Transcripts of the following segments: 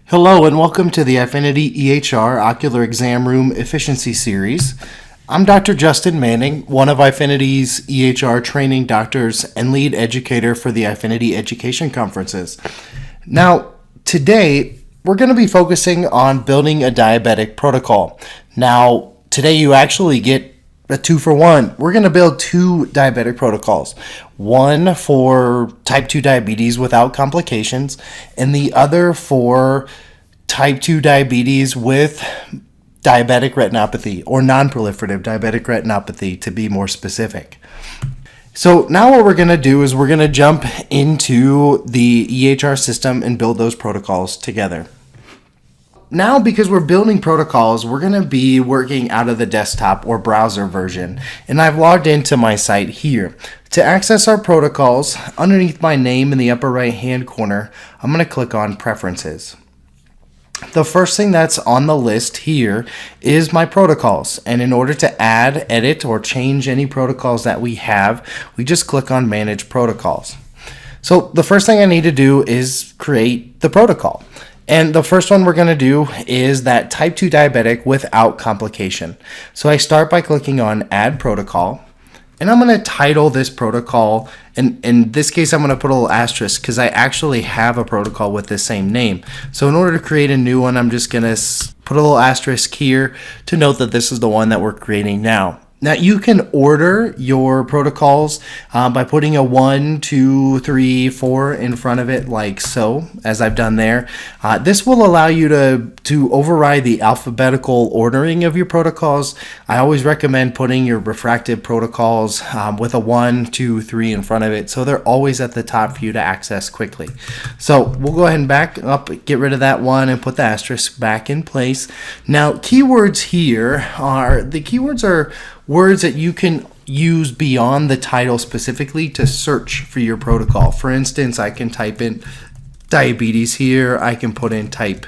Hello and welcome to the Affinity EHR Ocular Exam Room Efficiency Series. I'm Dr. Justin Manning, one of Affinity's EHR training doctors and lead educator for the Affinity Education Conferences. Now, today we're going to be focusing on building a diabetic protocol. Now, today you actually get a 2-for-1. We're going to build 2 diabetic protocols. One for type 2 diabetes without complications, and the other for type 2 diabetes with diabetic retinopathy, or non-proliferative diabetic retinopathy to be more specific. So now what we're going to do is we're going to jump into the EHR system and build those protocols together. Now, because we're building protocols, we're going to be working out of the desktop or browser version, and I've logged into my site here. To access our protocols, underneath my name in the upper right hand corner, I'm going to click on Preferences. The first thing that's on the list here is my protocols, and in order to add, edit, or change any protocols that we have, we just click on Manage Protocols. So the first thing I need to do is create the protocol. And the first one we're going to do is that type 2 diabetic without complication. So I start by clicking on Add Protocol, and I'm going to title this protocol, and in this case I'm going to put a little asterisk because I actually have a protocol with the same name. So in order to create a new one, I'm just going to put a little asterisk here to note that this is the one that we're creating now. Now, you can order your protocols by putting a 1, 2, 3, 4 in front of it like so, as I've done there. This will allow you to override the alphabetical ordering of your protocols. I always recommend putting your refractive protocols with a 1, 2, 3 in front of it, so they're always at the top for you to access quickly. So we'll go ahead and back up, get rid of that 1 and put the asterisk back in place. Now, keywords here are words that you can use beyond the title specifically to search for your protocol. For instance, I can type in diabetes here. I can put in type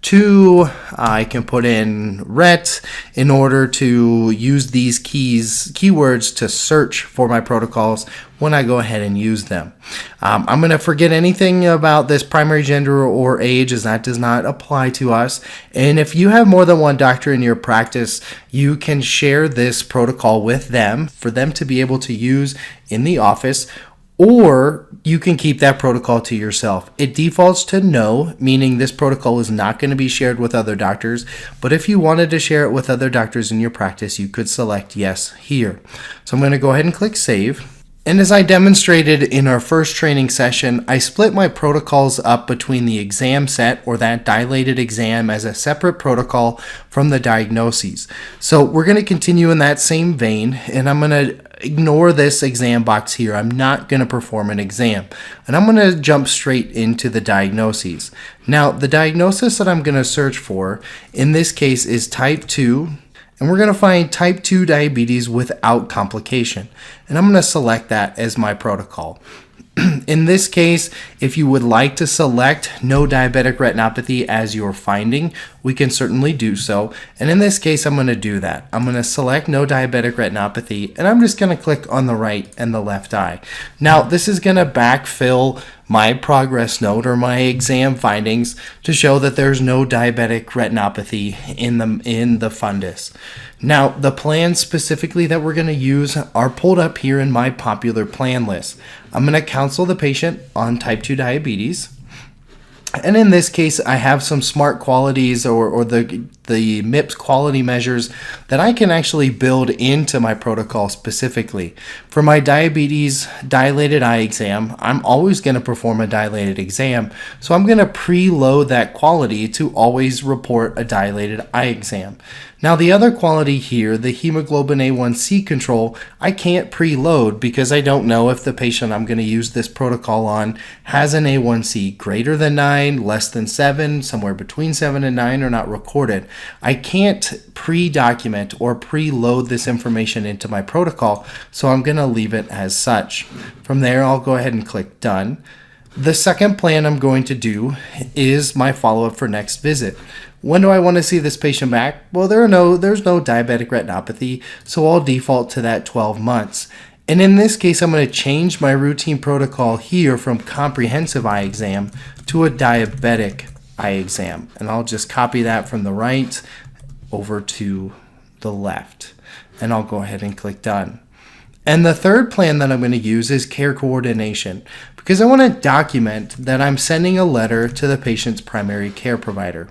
2. I can put in RET in order to use these keywords to search for my protocols when I go ahead and use them. I'm going to forget anything about this primary gender or age, as that does not apply to us. And if you have more than one doctor in your practice, you can share this protocol with them for them to be able to use in the office, or you can keep that protocol to yourself. It defaults to no, meaning this protocol is not going to be shared with other doctors. But if you wanted to share it with other doctors in your practice, you could select yes here. So I'm going to go ahead and click Save. And as I demonstrated in our first training session, I split my protocols up between the exam set, or that dilated exam, as a separate protocol from the diagnoses. So we're going to continue in that same vein, and I'm going to ignore this exam box here. I'm not going to perform an exam, and I'm going to jump straight into the diagnoses. Now, the diagnosis that I'm going to search for in this case is type 2. And we're going to find type 2 diabetes without complication. And I'm going to select that as my protocol. In this case, if you would like to select no diabetic retinopathy as your finding, we can certainly do so. And in this case, I'm going to do that. I'm going to select no diabetic retinopathy, and I'm just going to click on the right and the left eye. Now, this is going to backfill my progress note or my exam findings to show that there's no diabetic retinopathy in the fundus. Now, the plans specifically that we're going to use are pulled up here in my popular plan list. I'm going to counsel the patient on type 2 diabetes. And in this case, I have some smart qualities or the MIPS quality measures that I can actually build into my protocol specifically. For my diabetes dilated eye exam, I'm always going to perform a dilated exam, so I'm going to preload that quality to always report a dilated eye exam. Now, the other quality here, the hemoglobin A1C control, I can't preload because I don't know if the patient I'm going to use this protocol on has an A1C greater than 9, less than 7, somewhere between 7 and 9, or not recorded. I can't pre-document or preload this information into my protocol, so I'm going to leave it as such. From there, I'll go ahead and click Done. The second plan I'm going to do is my follow-up for next visit. When do I want to see this patient back? Well, there's no diabetic retinopathy, so I'll default to that 12 months. And in this case, I'm going to change my routine protocol here from comprehensive eye exam to a diabetic eye exam. And I'll just copy that from the right over to the left. And I'll go ahead and click done. And the third plan that I'm going to use is care coordination, because I want to document that I'm sending a letter to the patient's primary care provider.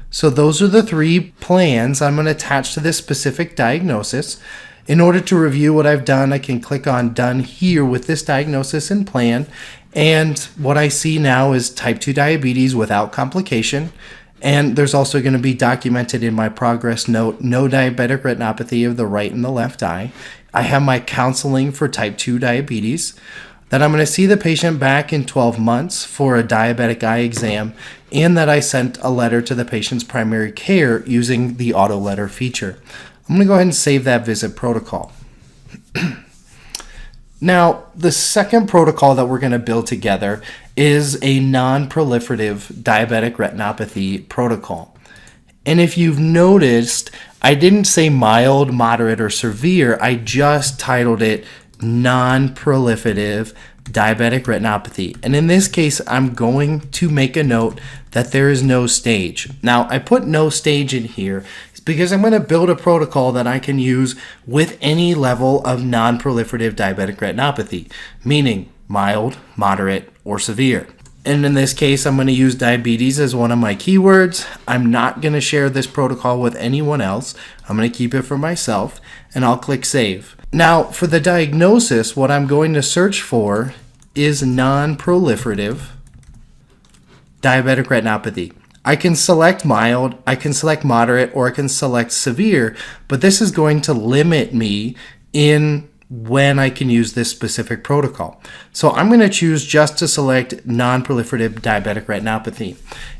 So those are the three plans I'm going to attach to this specific diagnosis. In order to review what I've done, I can click on Done here with this diagnosis and plan. And what I see now is type 2 diabetes without complication. And there's also going to be documented in my progress note, no diabetic retinopathy of the right and the left eye. I have my counseling for type 2 diabetes. That I'm going to see the patient back in 12 months for a diabetic eye exam, and that I sent a letter to the patient's primary care using the auto letter feature. I'm going to go ahead and save that visit protocol. Now, the second protocol that we're going to build together is a non-proliferative diabetic retinopathy protocol. And if you've noticed, I didn't say mild, moderate, or severe. I just titled it non-proliferative diabetic retinopathy. And in this case, I'm going to make a note that there is no stage. Now, I put no stage in here because I'm going to build a protocol that I can use with any level of non-proliferative diabetic retinopathy, meaning mild, moderate, or severe. And in this case, I'm going to use diabetes as one of my keywords. I'm not going to share this protocol with anyone else. I'm going to keep it for myself, and I'll click Save. Now, for the diagnosis, what I'm going to search for is non-proliferative diabetic retinopathy. I can select mild, I can select moderate, or I can select severe, but this is going to limit me in when I can use this specific protocol. So I'm going to choose just to select non-proliferative diabetic retinopathy.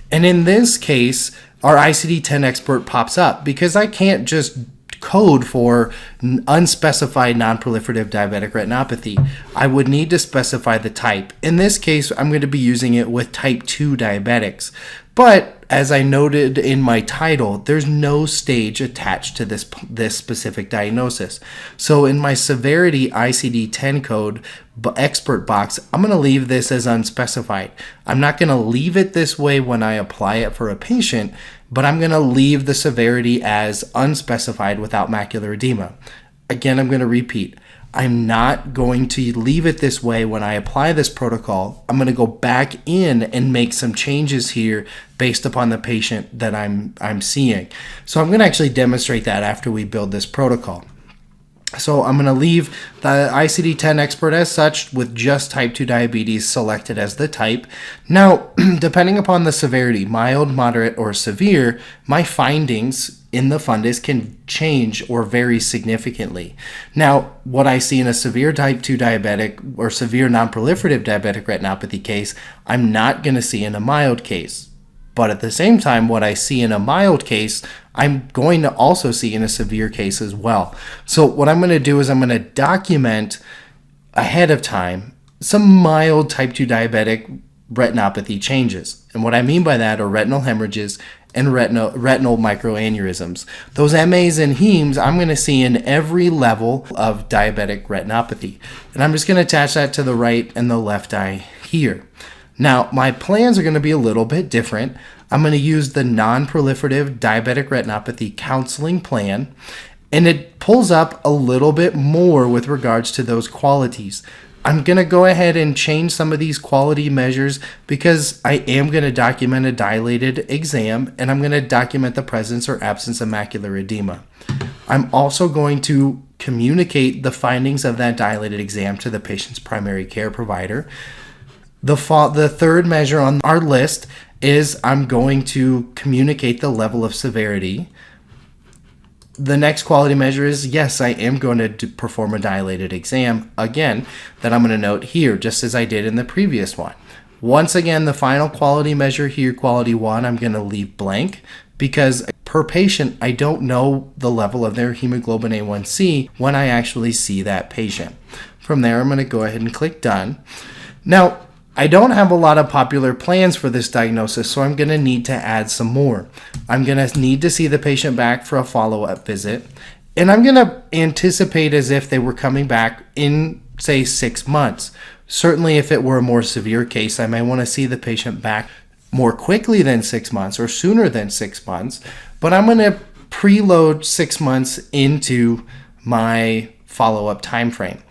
And in this case, our ICD-10 expert pops up because I can't just code for unspecified non-proliferative diabetic retinopathy. I would need to specify the type. In this case, I'm going to be using it with type 2 diabetics. But as I noted in my title, there's no stage attached to this specific diagnosis. So in my severity ICD-10 code expert box, I'm going to leave this as unspecified. I'm not going to leave it this way when I apply it for a patient, but I'm going to leave the severity as unspecified without macular edema. Again, I'm going to repeat. I'm not going to leave it this way when I apply this protocol. I'm going to go back in and make some changes here based upon the patient that I'm seeing. So I'm going to actually demonstrate that after we build this protocol. So I'm going to leave the ICD-10 expert as such with just type 2 diabetes selected as the type. Now, depending upon the severity, mild, moderate, or severe, my findings in the fundus can change or vary significantly. Now, what I see in a severe type 2 diabetic or severe non-proliferative diabetic retinopathy case, I'm not going to see in a mild case. But at the same time, what I see in a mild case, I'm going to also see in a severe case as well. So what I'm going to do is I'm going to document ahead of time some mild type 2 diabetic retinopathy changes. And what I mean by that are retinal hemorrhages and retinal microaneurysms. Those MAs and HEMs I'm going to see in every level of diabetic retinopathy. And I'm just going to attach that to the right and the left eye here. Now, my plans are going to be a little bit different. I'm going to use the non-proliferative diabetic retinopathy counseling plan, and it pulls up a little bit more with regards to those qualities. I'm going to go ahead and change some of these quality measures because I am going to document a dilated exam, and I'm going to document the presence or absence of macular edema. I'm also going to communicate the findings of that dilated exam to the patient's primary care provider. The third measure on our list is I'm going to communicate the level of severity. The next quality measure is, yes, I am going to perform a dilated exam, again, that I'm going to note here, just as I did in the previous one. Once again, the final quality measure here, quality 1, I'm going to leave blank because per patient, I don't know the level of their hemoglobin A1C when I actually see that patient. From there, I'm going to go ahead and click Done. Now, I don't have a lot of popular plans for this diagnosis, so I'm going to need to add some more. I'm going to need to see the patient back for a follow-up visit, and I'm going to anticipate as if they were coming back in, say, 6 months. Certainly, if it were a more severe case, I might want to see the patient back more quickly than 6 months or sooner than 6 months, but I'm going to preload 6 months into my follow-up time frame.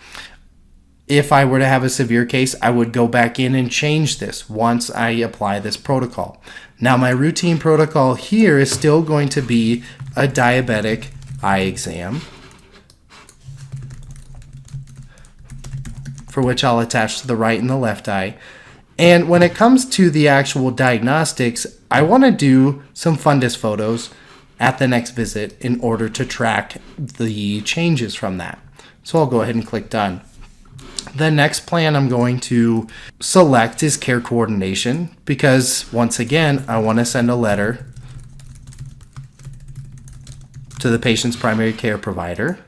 If I were to have a severe case, I would go back in and change this once I apply this protocol. Now, my routine protocol here is still going to be a diabetic eye exam, for which I'll attach to the right and the left eye. And when it comes to the actual diagnostics, I want to do some fundus photos at the next visit in order to track the changes from that. So I'll go ahead and click done. The next plan I'm going to select is care coordination, because once again, I want to send a letter to the patient's primary care provider.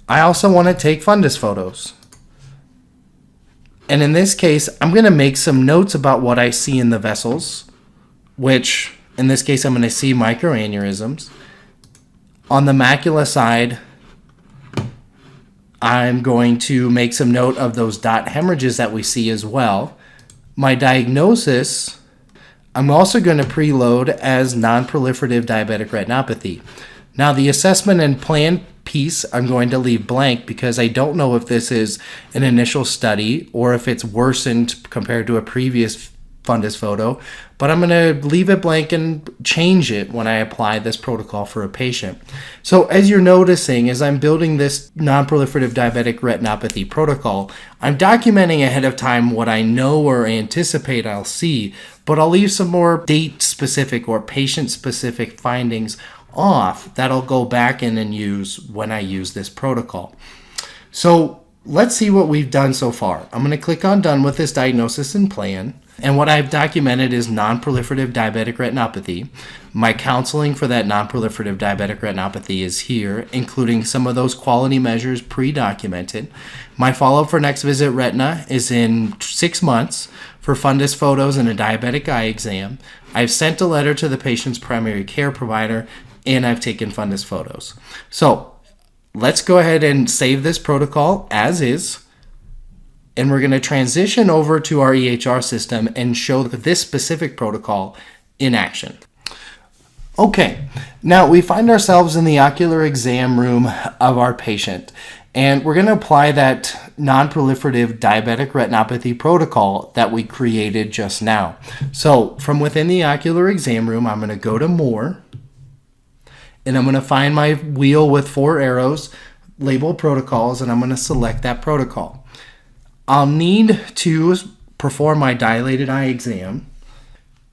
I also want to take fundus photos. And in this case, I'm going to make some notes about what I see in the vessels, which in this case, I'm going to see microaneurysms. On the macula side, I'm going to make some note of those dot hemorrhages that we see as well. My diagnosis, I'm also going to preload as non-proliferative diabetic retinopathy. Now, the assessment and plan piece I'm going to leave blank because I don't know if this is an initial study or if it's worsened compared to a previous fundus photo, but I'm going to leave it blank and change it when I apply this protocol for a patient. So as you're noticing, as I'm building this non-proliferative diabetic retinopathy protocol, I'm documenting ahead of time what I know or anticipate I'll see, but I'll leave some more date-specific or patient-specific findings off that I'll go back in and use when I use this protocol. So let's see what we've done so far. I'm going to click on done with this diagnosis and plan. And what I've documented is non-proliferative diabetic retinopathy. My counseling for that non-proliferative diabetic retinopathy is here, including some of those quality measures pre-documented. My follow-up for next visit retina is in 6 months for fundus photos and a diabetic eye exam. I've sent a letter to the patient's primary care provider, and I've taken fundus photos. So let's go ahead and save this protocol as is. And we're going to transition over to our EHR system and show this specific protocol in action. Okay, now we find ourselves in the ocular exam room of our patient, and we're going to apply that non-proliferative diabetic retinopathy protocol that we created just now. So from within the ocular exam room, I'm going to go to More, and I'm going to find my wheel with 4 arrows labeled protocols, and I'm going to select that protocol. I'll need to perform my dilated eye exam.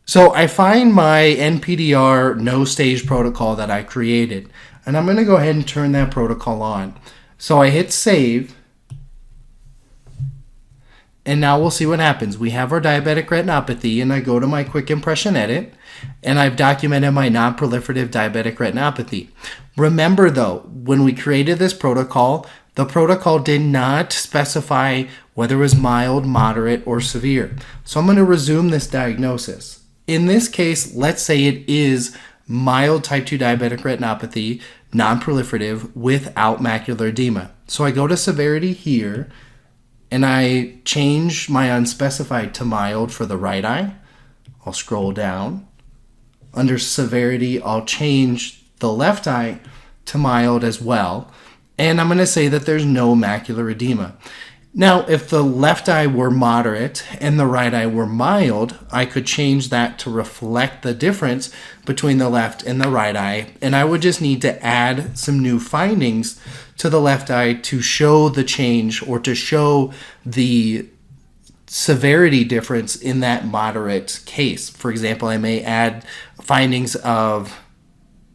So I find my NPDR no stage protocol that I created, and I'm going to go ahead and turn that protocol on. So I hit save, and now we'll see what happens. We have our diabetic retinopathy, and I go to my quick impression edit, and I've documented my non-proliferative diabetic retinopathy. Remember though, when we created this protocol, the protocol did not specify whether it was mild, moderate, or severe. So I'm going to resume this diagnosis. In this case, let's say it is mild type 2 diabetic retinopathy, non-proliferative, without macular edema. So I go to severity here, and I change my unspecified to mild for the right eye. I'll scroll down. Under severity, I'll change the left eye to mild as well. And I'm going to say that there's no macular edema. Now, if the left eye were moderate and the right eye were mild, I could change that to reflect the difference between the left and the right eye. And I would just need to add some new findings to the left eye to show the change or to show the severity difference in that moderate case. For example, I may add findings of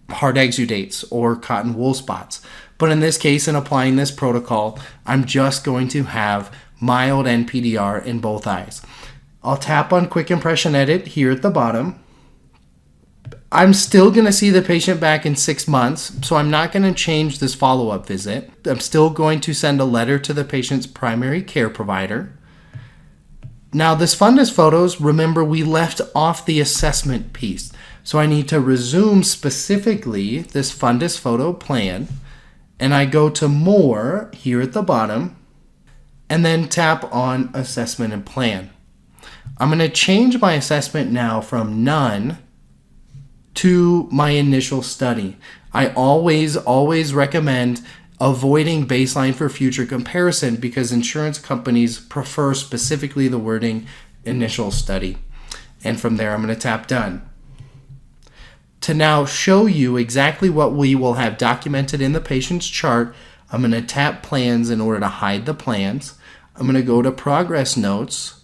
hard exudates or cotton wool spots. But in this case, in applying this protocol, I'm just going to have mild NPDR in both eyes. I'll tap on Quick Impression Edit here at the bottom. I'm still going to see the patient back in 6 months, so I'm not going to change this follow-up visit. I'm still going to send a letter to the patient's primary care provider. Now, this fundus photos, remember we left off the assessment piece. So I need to resume specifically this fundus photo plan. And I go to More here at the bottom, and then tap on Assessment and Plan. I'm going to change my assessment now from none to my initial study. I always recommend avoiding baseline for future comparison because insurance companies prefer specifically the wording initial study. And from there, I'm going to tap done. To now show you exactly what we will have documented in the patient's chart, I'm going to tap plans in order to hide the plans. I'm going to go to progress notes,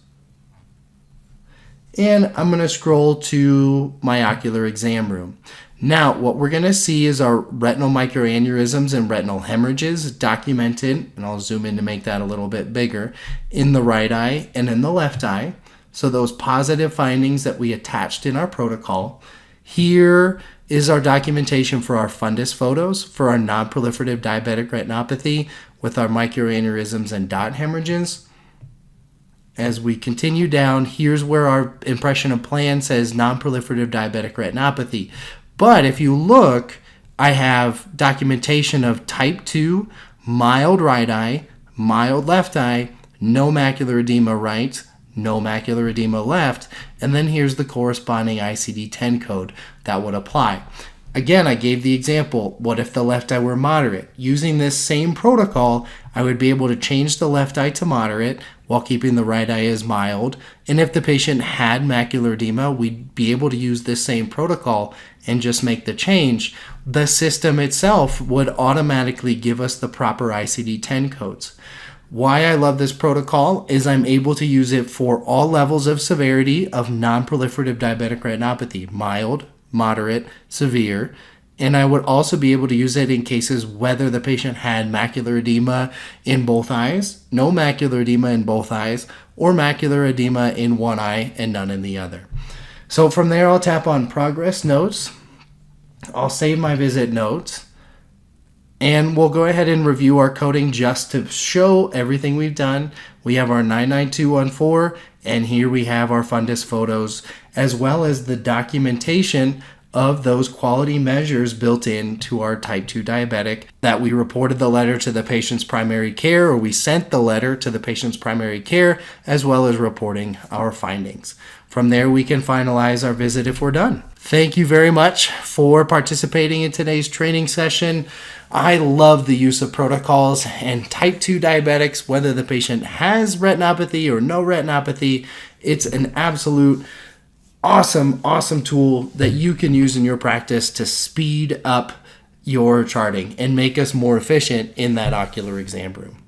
and I'm going to scroll to my ocular exam room. Now, what we're going to see is our retinal microaneurysms and retinal hemorrhages documented, and I'll zoom in to make that a little bit bigger, in the right eye and in the left eye. So those positive findings that we attached in our protocol. Here is our documentation for our fundus photos for our non-proliferative diabetic retinopathy with our microaneurysms and dot hemorrhages. As we continue down, here's where our impression of plan says non-proliferative diabetic retinopathy. But if you look, I have documentation of type 2, mild right eye, mild left eye, no macular edema right, no macular edema left, and then here's the corresponding ICD-10 code that would apply. Again, I gave the example, what if the left eye were moderate? Using this same protocol, I would be able to change the left eye to moderate while keeping the right eye as mild. And if the patient had macular edema, we'd be able to use this same protocol and just make the change. The system itself would automatically give us the proper ICD-10 codes. Why I love this protocol is I'm able to use it for all levels of severity of non-proliferative diabetic retinopathy, mild, moderate, severe, and I would also be able to use it in cases whether the patient had macular edema in both eyes, no macular edema in both eyes, or macular edema in one eye and none in the other. So from there, I'll tap on progress notes. I'll save my visit notes, and we'll go ahead and review our coding just to show everything we've done. We have our 99214, and here we have our fundus photos, as well as the documentation of those quality measures built into our type 2 diabetic, that we reported the letter to the patient's primary care, or we sent the letter to the patient's primary care, as well as reporting our findings. From there, we can finalize our visit if we're done. Thank you very much for participating in today's training session. I love the use of protocols, and type 2 diabetics, whether the patient has retinopathy or no retinopathy, it's an absolute awesome tool that you can use in your practice to speed up your charting and make us more efficient in that ocular exam room.